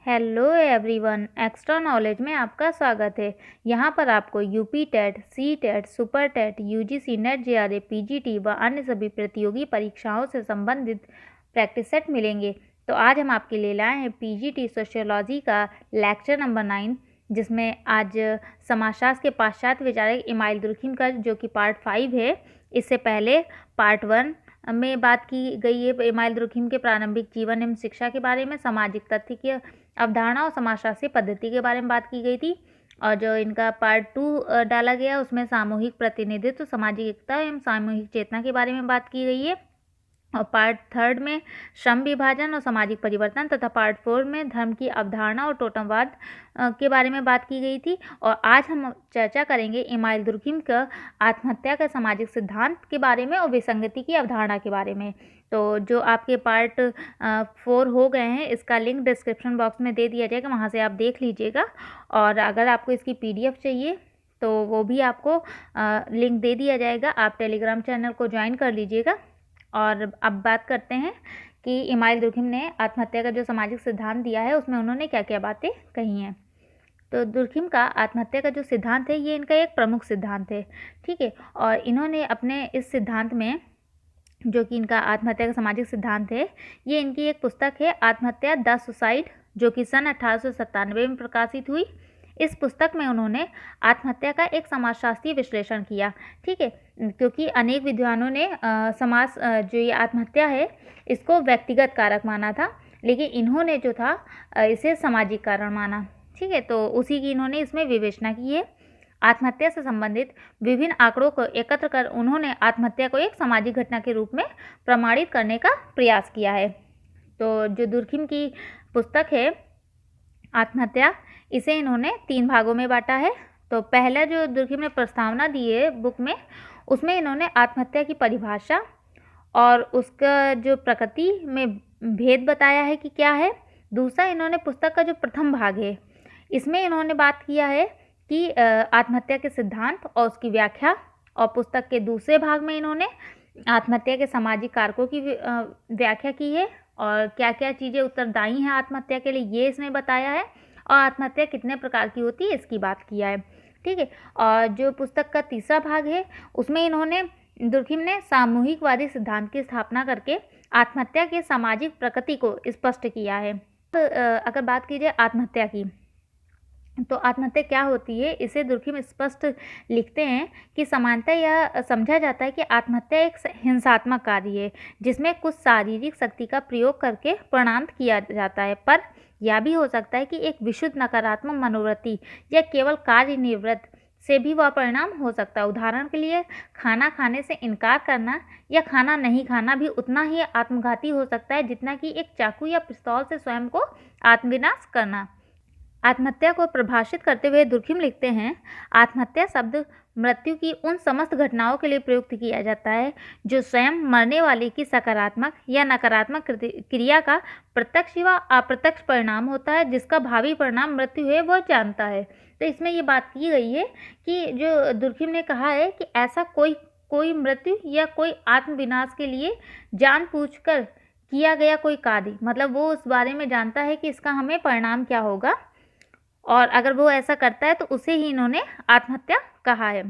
Hello everyone, extra knowledge में आपका स्वागत है। यहाँ पर आपको UP TET, C TET, super TET, UGC NET, JRF, PGT व अन्य सभी प्रतियोगी परीक्षाओं से संबंधित प्रैक्टिस सेट मिलेंगे। तो आज हम आपके लिए लाए हैं पीजीटी सोशियोलॉजी का लेक्चर नंबर 9, जिसमें आज समाजशास्त्र के पाश्चात्य विचारक इमाइल दुर्खिम का जो कि पार्ट 5 है। इससे पहले पार्ट 1 में बात की गई है इमाइल दुर्खिम के प्रारंभिक जीवन एवं शिक्षा के बारे में, सामाजिक तथ्य की अवधारणा और समाजशास्त्रीय पद्धति के बारे में बात की गई थी। और जो इनका पार्ट 2 डाला गया उसमें सामूहिक प्रतिनिधित्व, सामाजिक एकता एवं सामूहिक चेतना के बारे में बात की गई है। और पार्ट 3 में श्रम विभाजन और सामाजिक परिवर्तन तथा पार्ट 4 में धर्म की अवधारणा और टोटमवाद के बारे में बात की गई थी। और आज हम चर्चा करेंगे इमाइल दुर्खिम का आत्महत्या का सामाजिक सिद्धांत के बारे में और विसंगति की अवधारणा के बारे में। तो जो आपके पार्ट 4 हो गए हैं, इसका लिंक डिस्क्रिप्शन बॉक्स में दे दिया जाएगा, वहाँ से आप देख लीजिएगा। और अगर आपको इसकी PDF चाहिए तो वो भी आपको लिंक दे दिया जाएगा, आप टेलीग्राम चैनल को ज्वाइन कर लीजिएगा। और अब बात करते हैं कि इमाइल दुर्खिम ने आत्महत्या का जो सामाजिक सिद्धांत दिया है उसमें उन्होंने क्या क्या बातें कही हैं। तो दुर्खिम का आत्महत्या का जो सिद्धांत है ये इनका एक प्रमुख सिद्धांत है, ठीक है। और इन्होंने अपने इस सिद्धांत में, जो कि इनका आत्महत्या का सामाजिक सिद्धांत है, ये इनकी एक पुस्तक है आत्महत्या द सुसाइड, जो कि सन 1897 में प्रकाशित हुई। इस पुस्तक में उन्होंने आत्महत्या का एक समाजशास्त्रीय विश्लेषण किया, ठीक है, क्योंकि अनेक विद्वानों ने जो ये आत्महत्या है इसको व्यक्तिगत कारक माना था, लेकिन इन्होंने जो था इसे सामाजिक कारण माना, ठीक है। तो उसी की इन्होंने इसमें विवेचना की है। आत्महत्या से संबंधित विभिन्न आंकड़ों को एकत्र कर उन्होंने आत्महत्या को एक सामाजिक घटना के रूप में प्रमाणित करने का प्रयास किया है। तो जो दुर्खिम की पुस्तक है आत्महत्या, इसे इन्होंने 3 भागों में बांटा है। तो पहला जो दुर्खिम ने प्रस्तावना दी है बुक में, उसमें इन्होंने आत्महत्या की परिभाषा और उसका जो प्रकृति में भेद बताया है कि क्या है। दूसरा, इन्होंने पुस्तक का जो प्रथम भाग है इसमें इन्होंने बात किया है कि आत्महत्या के सिद्धांत और उसकी व्याख्या। और पुस्तक के दूसरे भाग में इन्होंने आत्महत्या के सामाजिक कारकों की व्याख्या की है और क्या क्या चीज़ें उत्तरदायी हैं आत्महत्या के लिए, ये इसमें बताया है। और आत्महत्या कितने प्रकार की होती है इसकी बात किया है, ठीक है। और जो पुस्तक का तीसरा भाग है उसमें दुर्खिम ने सामूहिकवादी सिद्धांत की स्थापना करके आत्महत्या के सामाजिक प्रकृति को स्पष्ट किया है। अगर बात की जाए आत्महत्या की, तो आत्महत्या क्या होती है, इसे दुर्खिम स्पष्ट लिखते हैं कि सामान्यतः यह समझा जाता है कि आत्महत्या एक हिंसात्मक कार्य है जिसमें कुछ शारीरिक शक्ति का प्रयोग करके परिणाम किया जाता है, पर यह भी हो सकता है कि एक विशुद्ध नकारात्मक मनोवृत्ति या केवल कार्य निवृत्त से भी वह परिणाम हो सकता है। उदाहरण के लिए, खाना खाने से इनकार करना या खाना नहीं खाना भी उतना ही आत्मघाती हो सकता है जितना कि एक चाकू या पिस्तौल से स्वयं को आत्मविनाश करना। आत्महत्या को परिभाषित करते हुए दुर्खिम लिखते हैं, आत्महत्या शब्द मृत्यु की उन समस्त घटनाओं के लिए प्रयुक्त किया जाता है जो स्वयं मरने वाले की सकारात्मक या नकारात्मक क्रिया का प्रत्यक्ष व अप्रत्यक्ष परिणाम होता है, जिसका भावी परिणाम मृत्यु है वह जानता है। तो इसमें ये बात की गई है कि जो दुर्खिम ने कहा है कि ऐसा कोई मृत्यु या कोई आत्मविनाश के लिए जानबूझकर किया गया कोई कार्य, मतलब वो उस बारे में जानता है कि इसका हमें परिणाम क्या होगा, और अगर वो ऐसा करता है तो उसे ही इन्होंने आत्महत्या कहा है।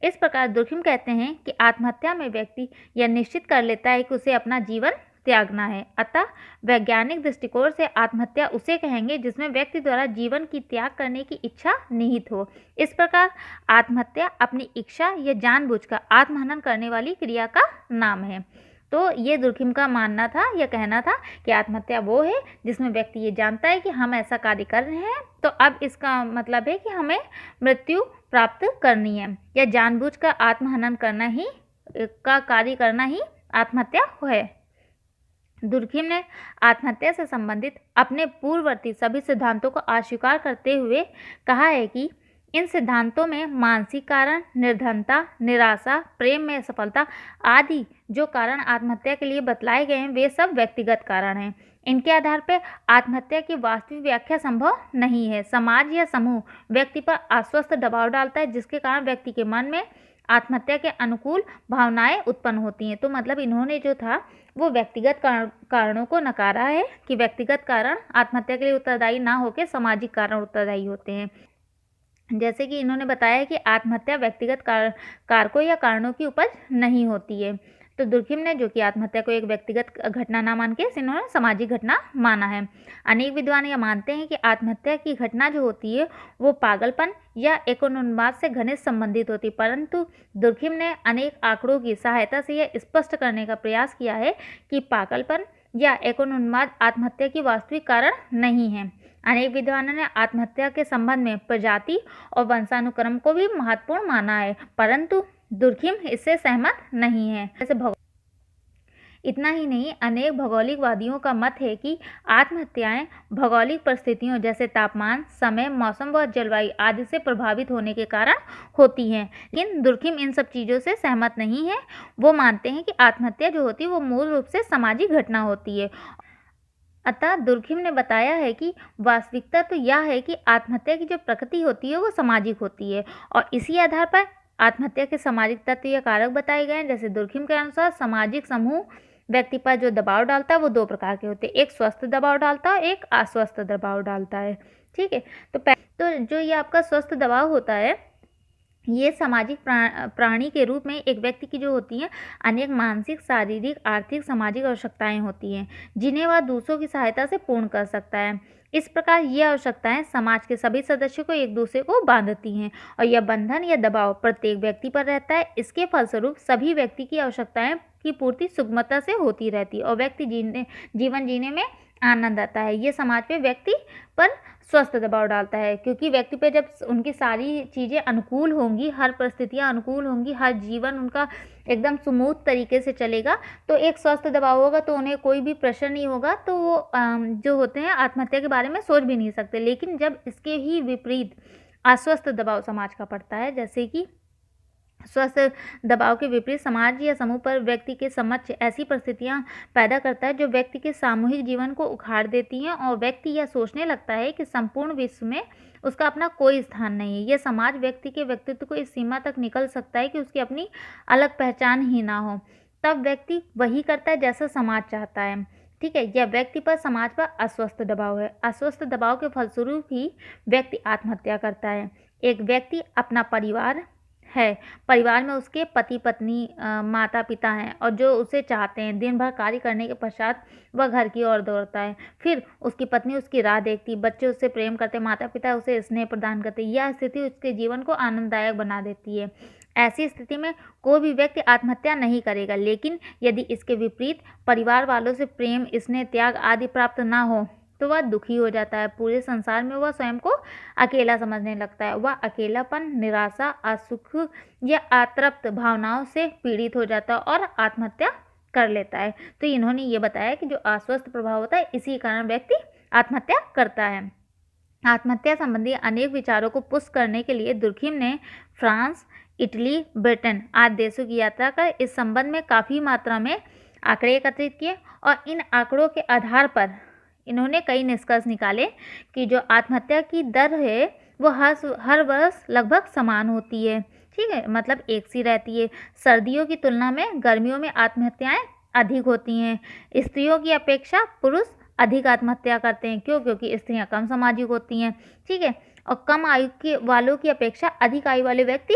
इस प्रकार दुर्खिम कहते हैं कि आत्महत्या में व्यक्ति यह निश्चित कर लेता है कि उसे अपना जीवन त्यागना है। अतः वैज्ञानिक दृष्टिकोण से आत्महत्या उसे कहेंगे जिसमें व्यक्ति द्वारा जीवन की त्याग करने की इच्छा निहित हो। इस प्रकार आत्महत्या अपनी इच्छा या जानबूझकर आत्महनन करने वाली क्रिया का नाम है। तो ये दुर्खिम का मानना था या कहना था कि आत्महत्या वो है जिसमें व्यक्ति ये जानता है कि हम ऐसा कार्य कर रहे हैं, तो अब इसका मतलब है कि हमें मृत्यु प्राप्त करनी है, या जानबूझकर आत्महनन करना ही का कार्य करना ही आत्महत्या है। दुर्खिम ने आत्महत्या से संबंधित अपने पूर्ववर्ती सभी सिद्धांतों को अस्वीकार करते हुए कहा है कि इन सिद्धांतों में मानसिक कारण, निर्धनता, निराशा, प्रेम में असफलता आदि जो कारण आत्महत्या के लिए बतलाए गए हैं वे सब व्यक्तिगत कारण हैं। इनके आधार पर आत्महत्या की वास्तविक व्याख्या संभव नहीं है। समाज या समूह व्यक्ति पर अस्वस्थ दबाव डालता है जिसके कारण व्यक्ति के मन में आत्महत्या के अनुकूल भावनाएं उत्पन्न होती हैं। तो मतलब इन्होंने जो था वो व्यक्तिगत कारणों को नकारा है कि व्यक्तिगत कारण आत्महत्या के लिए उत्तरदायी ना होकर सामाजिक कारण उत्तरदायी होते हैं। जैसे कि इन्होंने बताया कि आत्महत्या व्यक्तिगत कारकों या कारणों की उपज नहीं होती है। तो दुर्खिम ने जो कि आत्महत्या को एक व्यक्तिगत घटना ना मान के इन्होंने सामाजिक घटना माना है। अनेक विद्वान यह मानते हैं कि आत्महत्या की घटना जो होती है वो पागलपन या एकोन्माद से घनिष्ठ संबंधित होती है, परंतु दुर्खिम ने अनेक आंकड़ों की सहायता से यह स्पष्ट करने का प्रयास किया है कि पागलपन या एकोन्माद आत्महत्या की वास्तविक कारण नहीं है। अनेक विद्वानों ने आत्महत्या के संबंध में प्रजाति और वंशानुक्रम को भी महत्वपूर्ण माना है, परंतु दुर्खिम इससे सहमत नहीं है। जैसे इतना ही नहीं, अनेक भौगोलिकवादियों का मत है कि आत्महत्याएं भौगोलिक परिस्थितियों जैसे तापमान, समय, मौसम व जलवायु आदि से प्रभावित होने के कारण होती हैं। लेकिन दुर्खिम इन सब चीज़ों से सहमत नहीं है। वो मानते हैं कि आत्महत्या जो होती है वो मूल रूप से सामाजिक घटना होती है। अतः दुर्खिम ने बताया है कि वास्तविकता तो यह है कि आत्महत्या की जो प्रकृति होती है वो सामाजिक होती है, और इसी आधार पर आत्महत्या के सामाजिक तत्व या कारक बताए गए हैं। जैसे दुर्खिम के अनुसार सामाजिक समूह व्यक्ति पर जो दबाव डालता है वो दो प्रकार के होते हैं, एक स्वस्थ दबाव डालता है, एक अस्वस्थ दबाव डालता है। ठीक है, तो जो ये आपका स्वस्थ दबाव होता है ये सामाजिक प्राणी के रूप में एक व्यक्ति की जो होती हैं अनेक मानसिक, शारीरिक, आर्थिक, सामाजिक आवश्यकताएं होती हैं जिन्हें वह दूसरों की सहायता से पूर्ण कर सकता है। इस प्रकार ये आवश्यकताएं समाज के सभी सदस्यों को एक दूसरे को बांधती हैं और यह बंधन या दबाव प्रत्येक व्यक्ति पर रहता है। इसके फलस्वरूप सभी व्यक्ति की आवश्यकताएं की पूर्ति सुगमता से होती रहती है और व्यक्ति जीवन जीने में आनंद आता है। ये समाज पे व्यक्ति पर स्वस्थ दबाव डालता है, क्योंकि व्यक्ति पे जब उनकी सारी चीज़ें अनुकूल होंगी, हर परिस्थितियाँ अनुकूल होंगी, हर जीवन उनका एकदम स्मूथ तरीके से चलेगा, तो एक स्वस्थ दबाव होगा तो उन्हें कोई भी प्रेशर नहीं होगा, तो वो जो होते हैं आत्महत्या के बारे में सोच भी नहीं सकते। लेकिन जब इसके ही विपरीत अस्वस्थ दबाव समाज का पड़ता है, जैसे कि स्वस्थ दबाव के विपरीत समाज या समूह पर व्यक्ति के समक्ष ऐसी परिस्थितियां पैदा करता है जो व्यक्ति के सामूहिक जीवन को उखाड़ देती हैं और व्यक्ति यह सोचने लगता है कि संपूर्ण विश्व में उसका अपना कोई स्थान नहीं है। यह समाज व्यक्ति के व्यक्तित्व को इस सीमा तक निकल सकता है कि उसकी अपनी अलग पहचान ही ना हो। तब व्यक्ति वही करता है जैसा समाज चाहता है। ठीक है, यह व्यक्ति पर समाज पर अस्वस्थ दबाव है। अस्वस्थ दबाव के फलस्वरूप ही व्यक्ति आत्महत्या करता है। एक व्यक्ति अपना परिवार है, परिवार में उसके पति पत्नी, माता पिता हैं और जो उसे चाहते हैं। दिन भर कार्य करने के पश्चात वह घर की ओर दौड़ता है, फिर उसकी पत्नी उसकी राह देखती, बच्चे उससे प्रेम करते, माता पिता उसे स्नेह प्रदान करते। यह स्थिति उसके जीवन को आनंददायक बना देती है। ऐसी स्थिति में कोई भी व्यक्ति आत्महत्या नहीं करेगा, लेकिन यदि इसके विपरीत परिवार वालों से प्रेम, स्नेह, त्याग आदि प्राप्त ना हो तो वह दुखी हो जाता है। पूरे संसार में वह स्वयं को अकेला समझने लगता है। वह अकेलापन, निराशा, असुख या अतृप्त भावनाओं से पीड़ित हो जाता है और आत्महत्या कर लेता है। तो इन्होंने ये बताया कि जो अस्वस्थ प्रभाव होता है इसी कारण व्यक्ति आत्महत्या करता है। आत्महत्या संबंधी अनेक विचारों को पुष्ट करने के लिए दुर्खिम ने फ्रांस, इटली, ब्रिटेन आदि देशों की यात्रा कर इस संबंध में काफ़ी मात्रा में आंकड़े एकत्रित किए और इन आंकड़ों के आधार पर इन्होंने कई निष्कर्ष निकाले कि जो आत्महत्या की दर है वो हर वर्ष लगभग समान होती है। ठीक है, मतलब एक सी रहती है। सर्दियों की तुलना में गर्मियों में आत्महत्याएं अधिक होती हैं। स्त्रियों की अपेक्षा पुरुष अधिक आत्महत्या करते हैं। क्यों? क्योंकि स्त्रियां कम सामाजिक होती हैं। ठीक है, और कम आयु के वालों की अपेक्षा अधिक आयु वाले व्यक्ति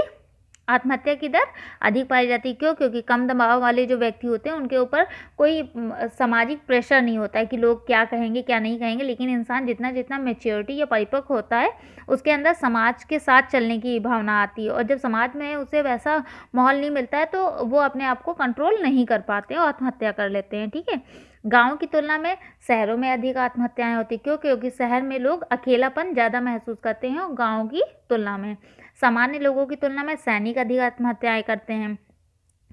आत्महत्या की दर अधिक पाई जाती है। क्यों? क्योंकि कम दबाव वाले जो व्यक्ति होते हैं उनके ऊपर कोई सामाजिक प्रेशर नहीं होता है कि लोग क्या कहेंगे क्या नहीं कहेंगे। लेकिन इंसान जितना जितना मैच्योरिटी या परिपक्व होता है उसके अंदर समाज के साथ चलने की भावना आती है, और जब समाज में उसे वैसा माहौल नहीं मिलता है तो वो अपने आप को कंट्रोल नहीं कर पाते और आत्महत्या कर लेते हैं। ठीक है, गाँव की तुलना में शहरों में अधिक आत्महत्याएं होती। क्यों? क्योंकि शहर में लोग अकेलापन ज़्यादा महसूस करते हैं और गाँव की तुलना में सामान्य लोगों की तुलना में सैनिक अधिक आत्महत्याएं करते हैं।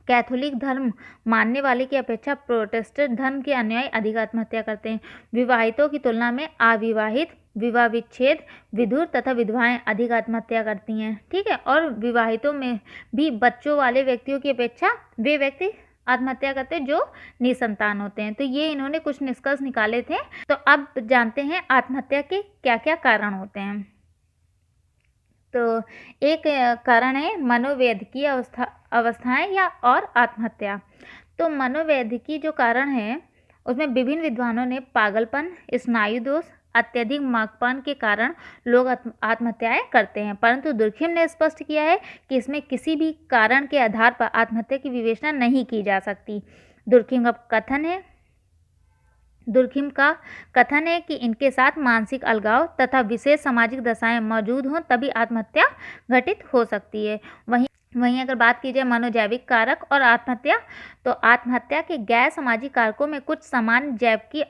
कैथोलिक धर्म मानने वाले की अपेक्षा प्रोटेस्टेंट धर्म के अनुयायी अधिक आत्महत्या करते हैं। विवाहितों की तुलना में अविवाहित, विवाह विच्छेद, विधुर तथा विधवाएं अधिक आत्महत्या करती हैं। ठीक है, और विवाहितों में भी बच्चों वाले व्यक्तियों की अपेक्षा वे व्यक्ति आत्महत्या करते हैं जो निसंतान होते हैं। तो ये इन्होंने कुछ निष्कर्ष निकाले थे। तो अब जानते हैं आत्महत्या के क्या क्या कारण होते हैं। तो एक कारण है मनोवैद्यकीय अवस्थाएं या और आत्महत्या। तो मनोवैद्यिकी जो कारण है उसमें विभिन्न विद्वानों ने पागलपन, स्नायु दोष, अत्यधिक मद्यपान के कारण लोग आत्महत्याएं करते हैं, परंतु दुर्खिम ने स्पष्ट किया है कि इसमें किसी भी कारण के आधार पर आत्महत्या की विवेचना नहीं की जा सकती। दुर्खिम का कथन है कि इनके साथ मानसिक अलगाव तथा विशेष सामाजिक दशाएं मौजूद हों तभी आत्महत्या घटित हो सकती है। वहीं अगर बात की जाए मनोजैविक कारक और आत्महत्या, तो आत्महत्या के गैर सामाजिक कारकों में कुछ सामान्य जैव की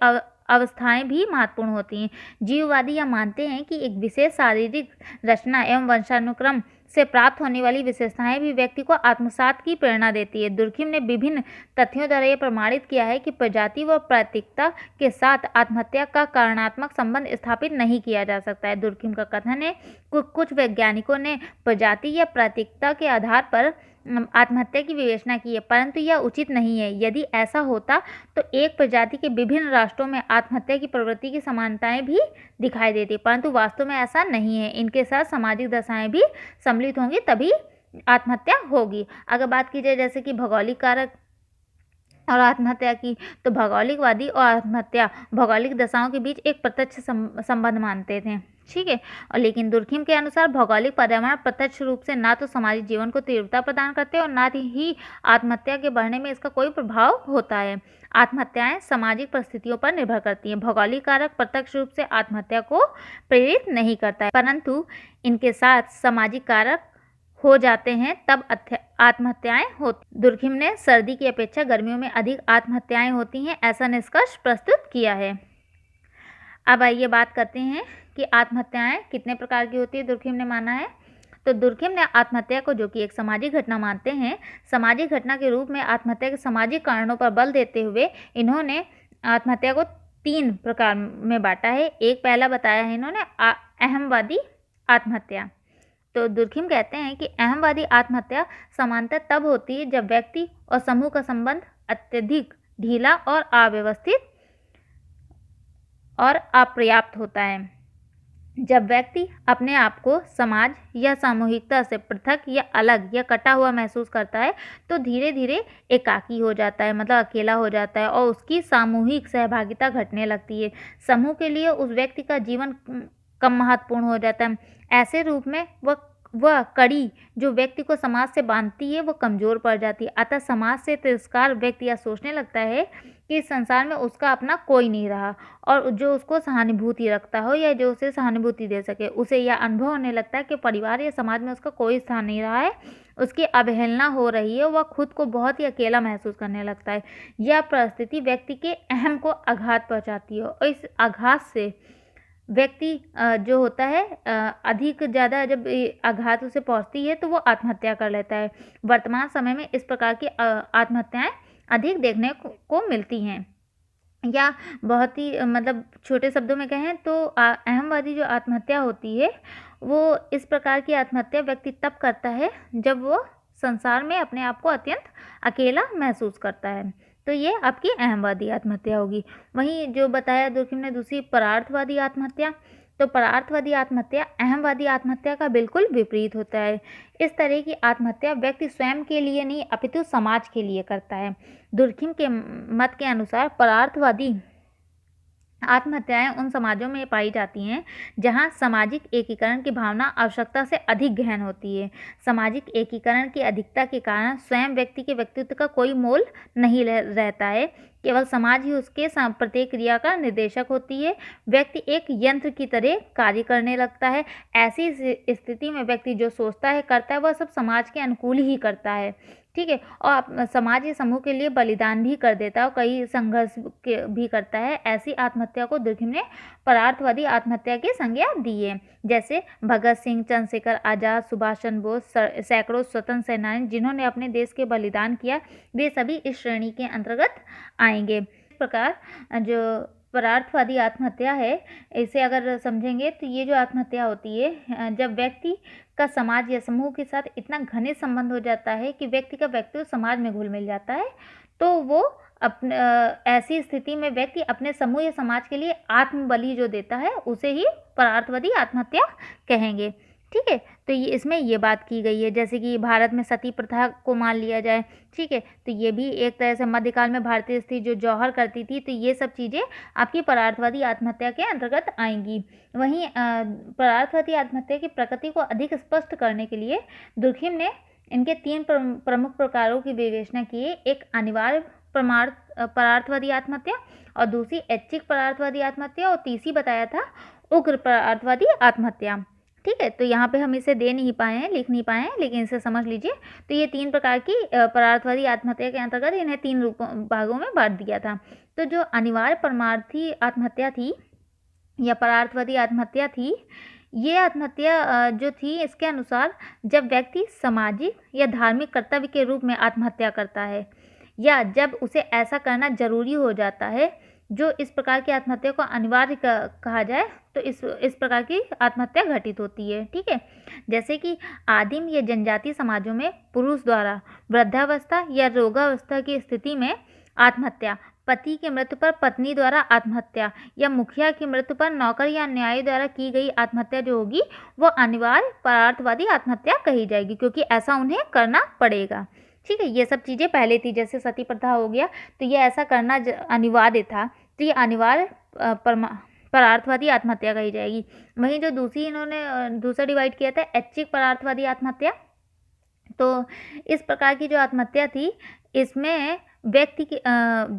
अवस्थाएं भी महत्वपूर्ण होती हैं। जीववादी यह मानते हैं कि एक विशेष शारीरिक रचना एवं वंशानुक्रम से प्राप्त होने वाली विशेषताएं भी व्यक्ति को आत्मसात की प्रेरणा देती है। दुर्खिम ने विभिन्न तथ्यों द्वारा यह प्रमाणित किया है कि प्रजाति व प्राकृतिकता के साथ आत्महत्या का कारणात्मक संबंध स्थापित नहीं किया जा सकता है। दुर्खिम का कथन है कुछ वैज्ञानिकों ने प्रजाति या प्राकृतिकता के आधार पर आत्महत्या की विवेचना की है, परंतु यह उचित नहीं है। यदि ऐसा होता तो एक प्रजाति के विभिन्न राष्ट्रों में आत्महत्या की प्रवृत्ति की समानताएं भी दिखाई देती, परंतु वास्तव में ऐसा नहीं है। इनके साथ सामाजिक दशाएं भी सम्मिलित होंगी तभी आत्महत्या होगी। अगर बात की जाए जैसे कि भौगोलिक कारक और आत्महत्या की, तो भौगोलिकवादी और आत्महत्या भौगोलिक दशाओं के बीच एक प्रत्यक्ष संबंध मानते थे, ठीक है। और लेकिन दुर्खिम के अनुसार भौगोलिक पर्यावरण प्रत्यक्ष रूप से ना तो सामाजिक जीवन को तीव्रता प्रदान करते और ना ही आत्महत्या के बढ़ने में इसका कोई प्रभाव होता है। आत्महत्याएं सामाजिक परिस्थितियों पर निर्भर करती हैं। भौगोलिक कारक प्रत्यक्ष रूप से आत्महत्या को प्रेरित नहीं करता है, परंतु इनके साथ सामाजिक कारक हो जाते हैं तब आत्महत्याएं होती। दुर्खिम ने सर्दी की अपेक्षा गर्मियों में अधिक आत्महत्याएं होती हैं ऐसा निष्कर्ष प्रस्तुत किया है। अब आइए बात करते हैं कि आत्महत्याएं कितने प्रकार की होती है दुर्खिम ने माना है। तो दुर्खिम ने आत्महत्या को, जो कि एक सामाजिक घटना मानते हैं, सामाजिक घटना के रूप में आत्महत्या के सामाजिक कारणों पर बल देते हुए इन्होंने आत्महत्या को 3 प्रकार में बांटा है। एक पहला बताया है इन्होंने अहमवादी आत्महत्या। तो दुर्खिम कहते हैं कि अहमवादी आत्महत्या सामान्यतः तब होती है जब व्यक्ति और समूह का संबंध अत्यधिक ढीला और अव्यवस्थित और अपर्याप्त होता है। जब व्यक्ति अपने आप को समाज या सामूहिकता से पृथक या अलग या कटा हुआ महसूस करता है तो धीरे धीरे एकाकी हो जाता है, मतलब अकेला हो जाता है और उसकी सामूहिक सहभागिता घटने लगती है। समूह के लिए उस व्यक्ति का जीवन कम महत्वपूर्ण हो जाता है। ऐसे रूप में वह कड़ी जो व्यक्ति को समाज से बांधती है वो कमज़ोर पड़ जाती है। अतः समाज से तिरस्कार व्यक्ति यह सोचने लगता है कि इस संसार में उसका अपना कोई नहीं रहा और जो उसको सहानुभूति रखता हो या जो उसे सहानुभूति दे सके। उसे यह अनुभव होने लगता है कि परिवार या समाज में उसका कोई स्थान नहीं रहा है, उसकी अवहेलना हो रही है, वह खुद को बहुत ही अकेला महसूस करने लगता है। यह परिस्थिति व्यक्ति के अहम को आघात पहुँचाती है और इस आघात से व्यक्ति जो होता है अधिक ज़्यादा जब आघात उसे पहुंचती है तो वो आत्महत्या कर लेता है। वर्तमान समय में इस प्रकार की आत्महत्याएं अधिक देखने को मिलती हैं। या बहुत ही मतलब छोटे शब्दों में कहें तो अहमवादी जो आत्महत्या होती है वो इस प्रकार की आत्महत्या व्यक्ति तब करता है जब वो संसार में अपने आप को अत्यंत अकेला महसूस करता है। तो ये आपकी अहमवादी आत्महत्या होगी। वहीं जो बताया दुर्खिम ने दूसरी परार्थवादी आत्महत्या, तो परार्थवादी आत्महत्या अहमवादी आत्महत्या का बिल्कुल विपरीत होता है। इस तरह की आत्महत्या व्यक्ति स्वयं के लिए नहीं अपितु समाज के लिए करता है। दुर्खिम के मत के अनुसार परार्थवादी आत्महत्याएं उन समाजों में पाई जाती हैं जहां सामाजिक एकीकरण की भावना आवश्यकता से अधिक गहन होती है। सामाजिक एकीकरण की अधिकता के कारण स्वयं व्यक्ति के व्यक्तित्व का कोई मोल नहीं रहता है, केवल समाज ही उसके प्रत्येक क्रिया का निर्देशक होती है। व्यक्ति एक यंत्र की तरह कार्य करने लगता है। ऐसी स्थिति में व्यक्ति जो सोचता है करता है वह सब समाज के अनुकूल ही करता है, ठीक है, और समाज या समूह के लिए बलिदान भी कर देता है और कई संघर्ष भी करता है। ऐसी आत्महत्या को दुर्खिम ने परार्थवादी आत्महत्या की संज्ञा दी है। जैसे भगत सिंह, चंद्रशेखर आज़ाद, सुभाष चंद्र बोस, सैकड़ों स्वतंत्र सेनानी जिन्होंने अपने देश के बलिदान किया, वे सभी इस श्रेणी के अंतर्गत आएंगे। इस प्रकार जो परार्थवादी आत्महत्या है इसे अगर समझेंगे तो ये जो आत्महत्या होती है जब व्यक्ति का समाज या समूह के साथ इतना घनिष्ठ संबंध हो जाता है कि व्यक्ति का व्यक्तित्व समाज में घुल मिल जाता है तो वो ऐसी स्थिति में व्यक्ति अपने समूह या समाज के लिए आत्मबलि जो देता है उसे ही परार्थवादी आत्महत्या कहेंगे। ठीक है। तो ये इसमें ये बात की गई है, जैसे कि भारत में सती प्रथा को मान लिया जाए, ठीक है, तो ये भी एक तरह से मध्यकाल में भारतीय स्त्री जो जौहर करती थी, तो ये सब चीज़ें आपकी परार्थवादी आत्महत्या के अंतर्गत आएंगी। वहीं परार्थवादी आत्महत्या की प्रकृति को अधिक स्पष्ट करने के लिए दुर्खिम ने इनके 3 प्रमुख प्रकारों की विवेचना की है। एक अनिवार्य परार्थवादी आत्महत्या, और दूसरी ऐच्छिक परार्थवादी आत्महत्या, और तीसरी बताया था उग्र परार्थवादी आत्महत्या। ठीक है, तो यहाँ पे हम इसे दे नहीं पाए हैं, लिख नहीं पाए हैं, लेकिन इसे समझ लीजिए। तो ये 3 प्रकार की परार्थवादी आत्महत्या के अंतर्गत इन्हें 3 भागों में बांट दिया था। तो जो अनिवार्य परमार्थी आत्महत्या थी या परार्थवादी आत्महत्या थी, ये आत्महत्या जो थी, इसके अनुसार जब व्यक्ति सामाजिक या धार्मिक कर्तव्य के रूप में आत्महत्या करता है, या जब उसे ऐसा करना जरूरी हो जाता है, जो इस प्रकार की आत्महत्या को अनिवार्य कहा जाए, तो इस प्रकार की आत्महत्या घटित होती है। ठीक है, जैसे कि आदिम या जनजातीय समाजों में पुरुष द्वारा वृद्धावस्था या रोगावस्था की स्थिति में आत्महत्या, पति की मृत्यु पर पत्नी द्वारा आत्महत्या, या मुखिया की मृत्यु पर नौकर या न्यायी द्वारा की गई आत्महत्या जो होगी, वो अनिवार्य परार्थवादी आत्महत्या कही जाएगी, क्योंकि ऐसा उन्हें करना पड़ेगा। ठीक है, ये सब चीज़ें पहले थी, जैसे सती प्रथा हो गया, तो ये ऐसा करना अनिवार्य था, तो ये अनिवार्य परार्थवादी आत्महत्या कही जाएगी। वहीं जो दूसरा डिवाइड किया था, ऐच्छिक परार्थवादी आत्महत्या, तो इस प्रकार की जो आत्महत्या थी, इसमें व्यक्ति की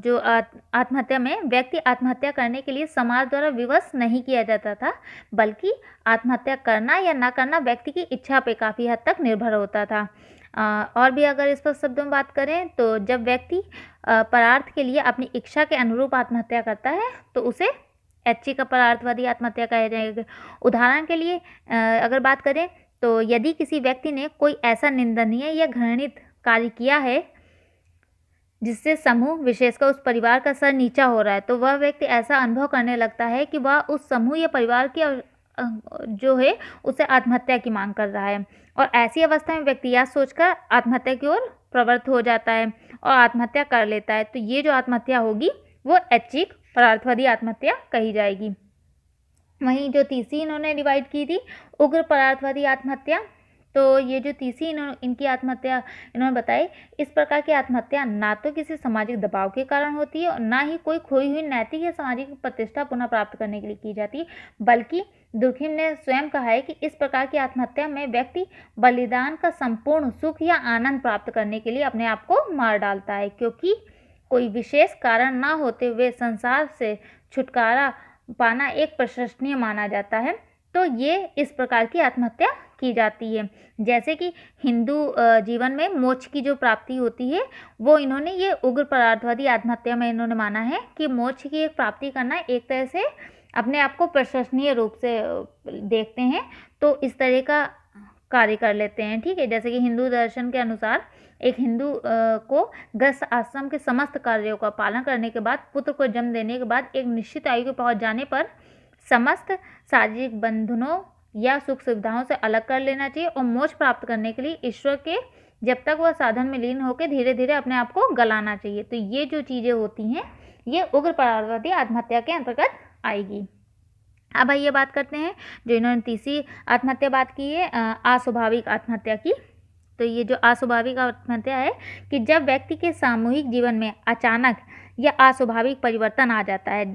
जो आत्महत्या में व्यक्ति आत्महत्या करने के लिए समाज द्वारा विवश नहीं किया जाता था, बल्कि आत्महत्या करना या ना करना व्यक्ति की इच्छा पे काफ़ी हद तक निर्भर होता था। और भी अगर इस पर शब्दों में बात करें, तो जब व्यक्ति परार्थ के लिए अपनी इच्छा के अनुरूप आत्महत्या करता है, तो उसे ऐच्छिक परार्थवादी आत्महत्या कहा जाएगा। उदाहरण के लिए अगर बात करें, तो यदि किसी व्यक्ति ने कोई ऐसा निंदनीय या घृणित कार्य किया है जिससे समूह विशेषकर उस परिवार का सर नीचा हो रहा है, तो वह व्यक्ति ऐसा अनुभव करने लगता है कि वह उस समूह या परिवार की जो है उसे आत्महत्या की मांग कर रहा है, और ऐसी अवस्था में व्यक्ति यह सोचकर आत्महत्या की ओर प्रवृत्त हो जाता है और आत्महत्या कर लेता है। तो ये जो आत्महत्या होगी वो ऐच्छिक परार्थवादी आत्महत्या कही जाएगी। वहीं जो तीसरी इन्होंने डिवाइड की थी, उग्र परार्थवादी आत्महत्या, तो ये जो तीसरी इनकी आत्महत्या इन्होंने बताई, इस प्रकार की आत्महत्या ना तो किसी सामाजिक दबाव के कारण होती है और ना ही कोई खोई हुई नैतिक या सामाजिक प्रतिष्ठा पुनः प्राप्त करने के लिए की जाती है, बल्कि दुर्खिम ने स्वयं कहा है कि इस प्रकार की आत्महत्या में व्यक्ति बलिदान का संपूर्ण सुख या आनंद प्राप्त करने के लिए अपने आप को मार डालता है, क्योंकि कोई विशेष कारण ना होते हुए संसार से छुटकारा पाना एक प्रशंसनीय माना जाता है। तो ये इस प्रकार की आत्महत्या की जाती है। जैसे कि हिंदू जीवन में मोक्ष की जो प्राप्ति होती है, वो इन्होंने ये उग्र परार्थवादी आत्महत्या में इन्होंने माना है कि मोक्ष की एक प्राप्ति करना एक तरह से अपने आप को प्रशंसनीय रूप से देखते हैं, तो इस तरह का कार्य कर लेते हैं। ठीक है, जैसे कि हिंदू दर्शन के अनुसार एक हिंदू को गृहस्थ आश्रम के समस्त कार्यों का पालन करने के बाद, पुत्र को जन्म देने के बाद एक निश्चित आयु को पहुंच जाने पर समस्त शारीरिक बंधनों या सुख सुविधाओं से अलग कर लेना चाहिए और मोक्ष प्राप्त करने के लिए ईश्वर के जब तक वह साधन में लीन होकर धीरे धीरे अपने आप को गलाना चाहिए। तो ये जो चीज़ें होती हैं, ये उग्र परार्थवादी आत्महत्या के अंतर्गत आएगी। अब आइए बात करते हैं जो इन्होंने तीसरी आत्महत्या बात की है, अस्वाभाविक आत्महत्या की। तो ये जो अस्वाभाविक आत्महत्या है कि जब व्यक्ति के सामूहिक जीवन में अचानक या अस्वाभाविक परिवर्तन आ जाता है,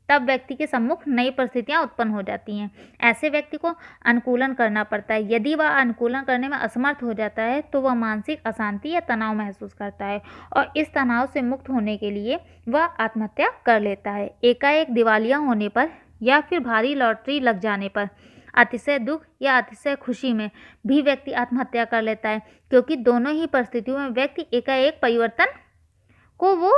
तब व्यक्ति के सम्मुख नई परिस्थितियां उत्पन्न हो जाती हैं। ऐसे व्यक्ति को अनुकूलन करना पड़ता है। यदि वह अनुकूलन करने में असमर्थ हो जाता है, तो वह मानसिक अशांति या तनाव महसूस करता है और इस तनाव से मुक्त होने के लिए वह आत्महत्या कर लेता है। एकाएक दिवालिया होने पर या फिर भारी लॉटरी लग जाने पर, अतिशय दुख या अतिशय खुशी में भी व्यक्ति आत्महत्या कर लेता है, क्योंकि दोनों ही परिस्थितियों में व्यक्ति एकाएक परिवर्तन को वो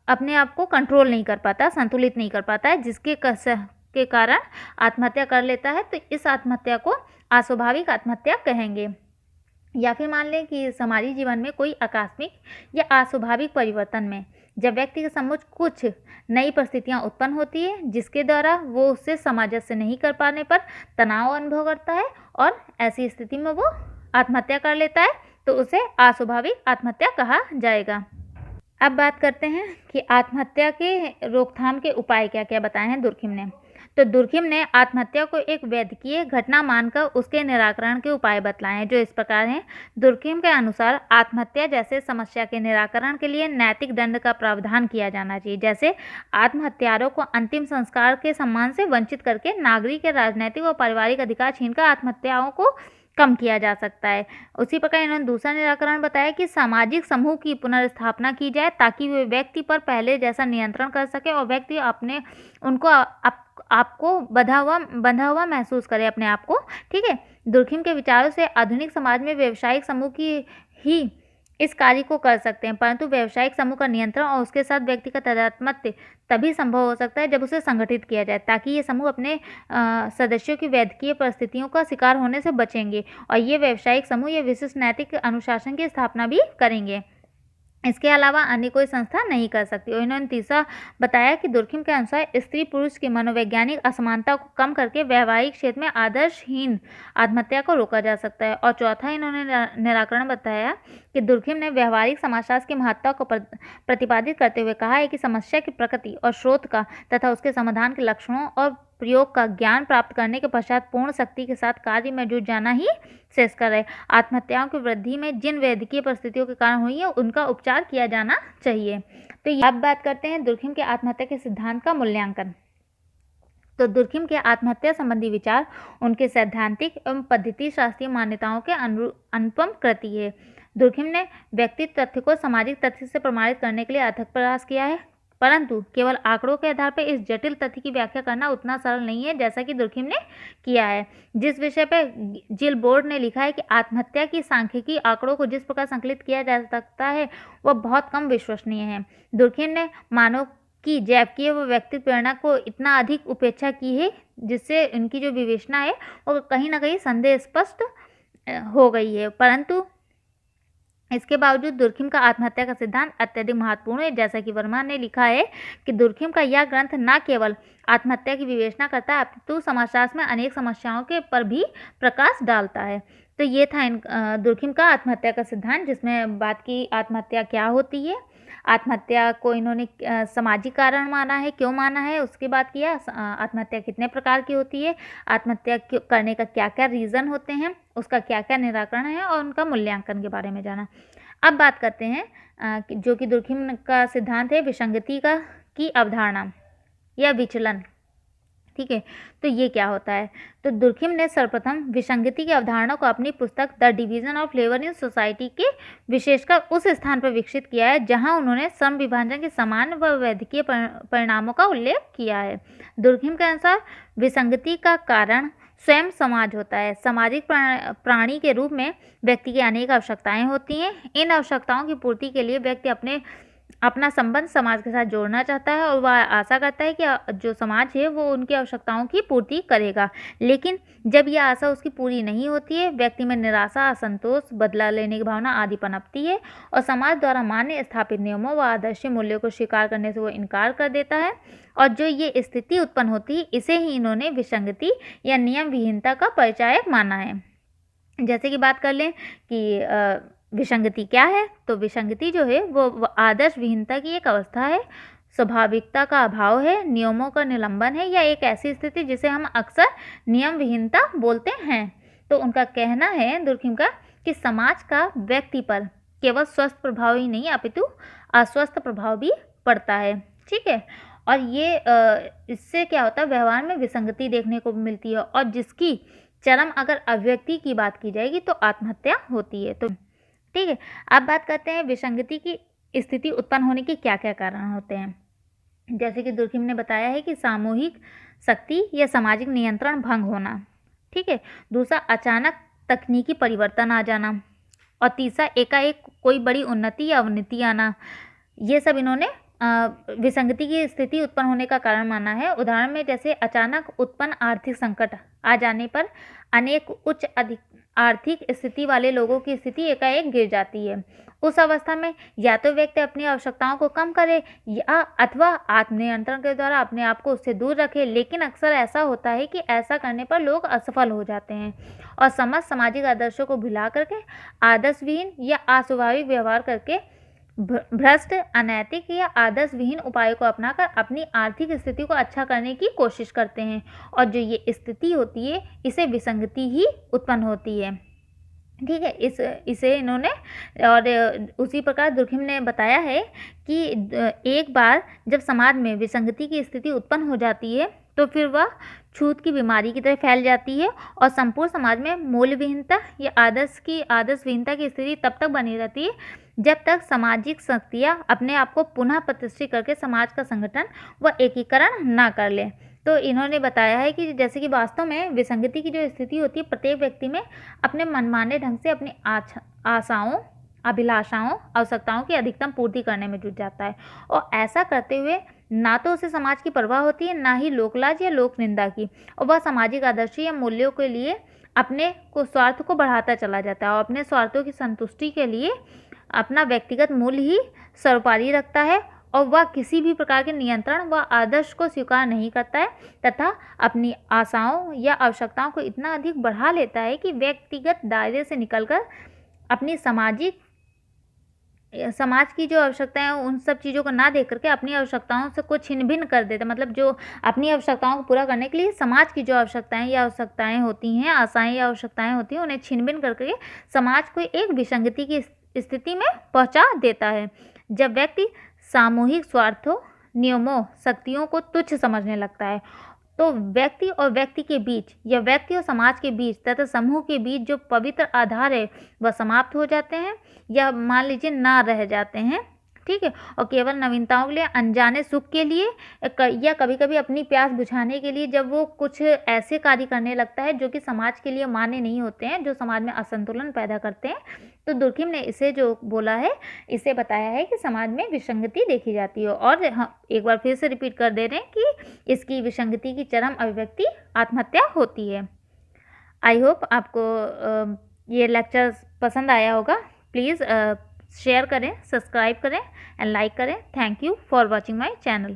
अपने आप को कंट्रोल नहीं कर पाता, संतुलित नहीं कर पाता है, जिसके के कारण आत्महत्या कर लेता है। तो इस आत्महत्या को अस्वाभाविक आत्महत्या कहेंगे। या फिर मान लें कि समाजी जीवन में कोई आकस्मिक या अस्वाभाविक परिवर्तन में जब व्यक्ति के सम्मुख कुछ नई परिस्थितियां उत्पन्न होती है, जिसके द्वारा वो उससे सामंजस्य नहीं कर पाने पर तनाव अनुभव करता है और ऐसी स्थिति में वो आत्महत्या कर लेता है, तो उसे अस्वाभाविक आत्महत्या कहा जाएगा। अब बात करते हैं कि आत्महत्या के रोकथाम के उपाय क्या क्या बताए हैं दुर्खिम ने। तो दुर्खिम ने आत्महत्या को एक वैद्यकीय घटना मानकर उसके निराकरण के उपाय बतलाए हैं, जो इस प्रकार हैं। दुर्खिम के अनुसार आत्महत्या जैसे समस्या के निराकरण के लिए नैतिक दंड का प्रावधान किया जाना चाहिए, जैसे आत्महत्यारों को अंतिम संस्कार के सम्मान से वंचित करके नागरिक के राजनैतिक और पारिवारिक अधिकार छीनकर आत्महत्याओं को कम किया जा सकता है। उसी प्रकार इन्होंने दूसरा निराकरण बताया कि सामाजिक समूह की पुनर्स्थापना की जाए ताकि वे व्यक्ति पर पहले जैसा नियंत्रण कर सके और व्यक्ति अपने उनको आपको बंधा हुआ महसूस करे अपने आप को। ठीक है, दुर्खिम के विचारों से आधुनिक समाज में व्यावसायिक समूह की ही इस कार्य को कर सकते हैं, परंतु व्यावसायिक समूह का नियंत्रण और उसके साथ व्यक्ति का तादात्म्य तभी संभव हो सकता है जब उसे संगठित किया जाए, ताकि ये समूह अपने सदस्यों की वैद्यकीय परिस्थितियों का शिकार होने से बचेंगे और ये व्यावसायिक समूह ये विशिष्ट नैतिक अनुशासन की स्थापना भी करेंगे। इसके अलावा अन्य कोई संस्था नहीं कर सकती। और इन्होंने तीसरा बताया कि दुर्खिम के अनुसार स्त्री पुरुष की मनोवैज्ञानिक असमानता को कम करके वैवाहिक क्षेत्र में आदर्शहीन आत्महत्या को रोका जा सकता है। और चौथा इन्होंने निराकरण बताया कि दुर्खिम ने व्यवहारिक समाजशास्त्र की महत्ता को प्रतिपादित करते हुए कहा है कि समस्या की प्रकृति और स्रोत का तथा उसके समाधान के लक्षणों और प्रयोग का ज्ञान प्राप्त करने के पश्चात पूर्ण शक्ति के साथ कार्य में जुट जाना ही श्रेयस्कर है। आत्महत्याओं की वृद्धि में जिन वैद्यकीय परिस्थितियों के कारण हुई है उनका उपचार किया जाना चाहिए। तो अब बात करते हैं दुर्खिम के आत्महत्या के सिद्धांत का मूल्यांकन। तो दुर्खिम के आत्महत्या संबंधी विचार उनके सैद्धांतिक एवं पद्धति शास्त्रीय मान्यताओं के अनुपम कृति है। दुर्खिम ने व्यक्तित्व तथ्य को सामाजिक तथ्य से प्रमाणित करने के लिए अथक प्रयास किया है, परंतु केवल आंकड़ों के आधार पर इस जटिल तथ्य की व्याख्या करना उतना सरल नहीं है जैसा कि दुर्खिम ने किया है। जिस विषय पर जिल बोर्ड ने लिखा है कि आत्महत्या की सांख्यिकी आंकड़ों को जिस प्रकार संकलित किया जा सकता है वह बहुत कम विश्वसनीय है। दुर्खिम ने मानव की जैविकीय व व्यक्तित्व प्रेरणा को इतना अधिक उपेक्षा की है जिससे इनकी जो विवेचना है वो कहीं ना कहीं संदेह स्पष्ट हो गई है, परंतु इसके बावजूद दुर्खिम का आत्महत्या का सिद्धांत अत्यधिक महत्वपूर्ण है। जैसा कि वर्मा ने लिखा है कि दुर्खिम का यह ग्रंथ न केवल आत्महत्या की विवेचना करता है अपितु समाजशास्त्र में अनेक समस्याओं के पर भी प्रकाश डालता है। तो ये था दुर्खिम का आत्महत्या का सिद्धांत, जिसमें बात की आत्महत्या क्या होती है, आत्महत्या को इन्होंने सामाजिक कारण माना है, क्यों माना है, उसके बाद किया आत्महत्या कितने प्रकार की होती है, आत्महत्या करने का क्या क्या रीज़न होते हैं, उसका क्या क्या निराकरण है और उनका मूल्यांकन के बारे में जाना। अब बात करते हैं जो कि दुर्खिम का सिद्धांत है विसंगति की अवधारणा या विचलन। ठीक है, तो ये क्या होता है। तो दुर्खिम ने सर्वप्रथम विसंगति की अवधारणा को अपनी पुस्तक the division of labour in society के विशेषकर उस स्थान पर विकसित किया है जहां उन्होंने श्रम विभाजन के समान व वैद्यकीय परिणामों का उल्लेख किया है। दुर्खिम के अनुसार विसंगति का कारण स्वयं समाज होता है। सामाजिक प्राणी के रूप में व्यक्ति की अनेक आवश्यकताएं होती हैं। इन आवश्यकताओं की पूर्ति के लिए व्यक्ति अपना संबंध समाज के साथ जोड़ना चाहता है और वह आशा करता है कि जो समाज है वो उनकी आवश्यकताओं की पूर्ति करेगा। लेकिन जब यह आशा उसकी पूरी नहीं होती है, व्यक्ति में निराशा, असंतोष, बदला लेने की भावना आदि पनपती है और समाज द्वारा मान्य स्थापित नियमों व आदर्श मूल्यों को स्वीकार करने से वो इनकार कर देता है। और जो ये स्थिति उत्पन्न होती है इसे ही इन्होंने विसंगति या नियम विहीनता का परिचायक माना है। जैसे कि बात कर लें कि विसंगति क्या है, तो विसंगति जो है वो आदर्श विहीनता की एक अवस्था है, स्वाभाविकता का अभाव है, नियमों का निलंबन है या एक ऐसी स्थिति जिसे हम अक्सर नियम विहीनता बोलते हैं। तो उनका कहना है दुर्खिम का कि समाज का व्यक्ति पर केवल स्वस्थ प्रभाव ही नहीं अपितु अस्वस्थ प्रभाव भी पड़ता है। ठीक है, और ये इससे क्या होता है, व्यवहार में विसंगति देखने को मिलती है और जिसकी चरम अगर अभिव्यक्ति की बात की जाएगी तो आत्महत्या होती है। तो ठीक है, अब बात करते हैं विसंगति की स्थिति उत्पन्न होने के क्या क्या कारण होते हैं। जैसे कि दुर्खिम ने बताया है कि सामूहिक शक्ति या सामाजिक नियंत्रण भंग होना। ठीक है, दूसरा अचानक तकनीकी परिवर्तन आ जाना और तीसरा एकाएक कोई बड़ी उन्नति या अवनति आना। ये सब इन्होंने विसंगति की स्थिति उत्पन्न होने का कारण माना है। उदाहरण में जैसे अचानक उत्पन्न आर्थिक संकट आ जाने पर अनेक उच्च आर्थिक स्थिति वाले लोगों की स्थिति एकाएक गिर जाती है। उस अवस्था में या तो व्यक्ति अपनी आवश्यकताओं को कम करे या अथवा आत्मनियंत्रण के द्वारा अपने आप को उससे दूर रखे, लेकिन अक्सर ऐसा होता है कि ऐसा करने पर लोग असफल हो जाते हैं और समस्त सामाजिक आदर्शों को भुला करके आदर्शविहीन या अस्वाभाविक व्यवहार करके भ्रष्ट, अनैतिक या आदर्श विहीन उपायों को अपनाकर अपनी आर्थिक स्थिति को अच्छा करने की कोशिश करते हैं, और जो ये स्थिति होती है इसे विसंगति ही उत्पन्न होती है। ठीक है, इसे इन्होंने, और उसी प्रकार दुर्कहेम ने बताया है कि एक बार जब समाज में विसंगति की स्थिति उत्पन्न हो जाती है तो फिर वह छूत की बीमारी की तरह फैल जाती है, और संपूर्ण समाज में मूल्यविहीनता या आदर्शविहीनता की स्थिति तब तक बनी रहती है जब तक सामाजिक शक्तियाँ अपने आप को पुनः प्रतिष्ठित करके समाज का संगठन व एकीकरण ना कर ले। तो इन्होंने बताया है कि जैसे कि वास्तव में विसंगति की जो स्थिति होती है प्रत्येक व्यक्ति में अपने मनमाने ढंग से अपनी आशाओं, अभिलाषाओं, आवश्यकताओं की अधिकतम पूर्ति करने में जुट जाता है, और ऐसा करते हुए ना तो उसे समाज की परवाह होती है, ना ही लोकलाज या लोक निंदा की, और वह सामाजिक आदर्श या मूल्यों के लिए अपने स्वार्थ को बढ़ाता चला जाता है, और अपने स्वार्थों की संतुष्टि के लिए अपना व्यक्तिगत मूल्य ही सर्वोपरि रखता है, और वह किसी भी प्रकार के नियंत्रण व आदर्श को स्वीकार नहीं करता है, तथा अपनी आशाओं या आवश्यकताओं को इतना अधिक बढ़ा लेता है कि व्यक्तिगत दायरे से निकलकर अपनी समाज की जो आवश्यकताएं हैं उन सब चीज़ों को ना देख करके अपनी आवश्यकताओं से कुछ छिन्न भिन्न कर देता है। मतलब जो अपनी आवश्यकताओं को पूरा करने के लिए समाज की जो आवश्यकताएं होती हैं, आशाएं या आवश्यकताएं होती हैं, उन्हें छिन्न भिन्न करके समाज को एक विसंगति की स्थिति में पहुंचा देता है। जब व्यक्ति सामूहिक स्वार्थों, नियमों, शक्तियों को तुच्छ समझने लगता है तो व्यक्ति और व्यक्ति के बीच या व्यक्ति और समाज के बीच तथा समूह के बीच जो पवित्र आधार है वह समाप्त हो जाते हैं या मान लीजिए ना रह जाते हैं। ठीक है, और केवल नवीनताओं के लिए, अनजाने सुख के लिए या कभी कभी अपनी प्यास बुझाने के लिए जब वो कुछ ऐसे कार्य करने लगता है जो कि समाज के लिए मान्य नहीं होते हैं, जो समाज में असंतुलन पैदा करते हैं, तो दुर्कहेम ने इसे जो बोला है, इसे बताया है कि समाज में विसंगति देखी जाती है। और हम एक बार फिर से रिपीट कर दे रहे हैं कि इसकी विसंगति की चरम अभिव्यक्ति आत्महत्या होती है। आई होप आपको ये लेक्चर पसंद आया होगा। प्लीज़ शेयर करें, सब्सक्राइब करें एंड लाइक करें। Thank you for watching my channel.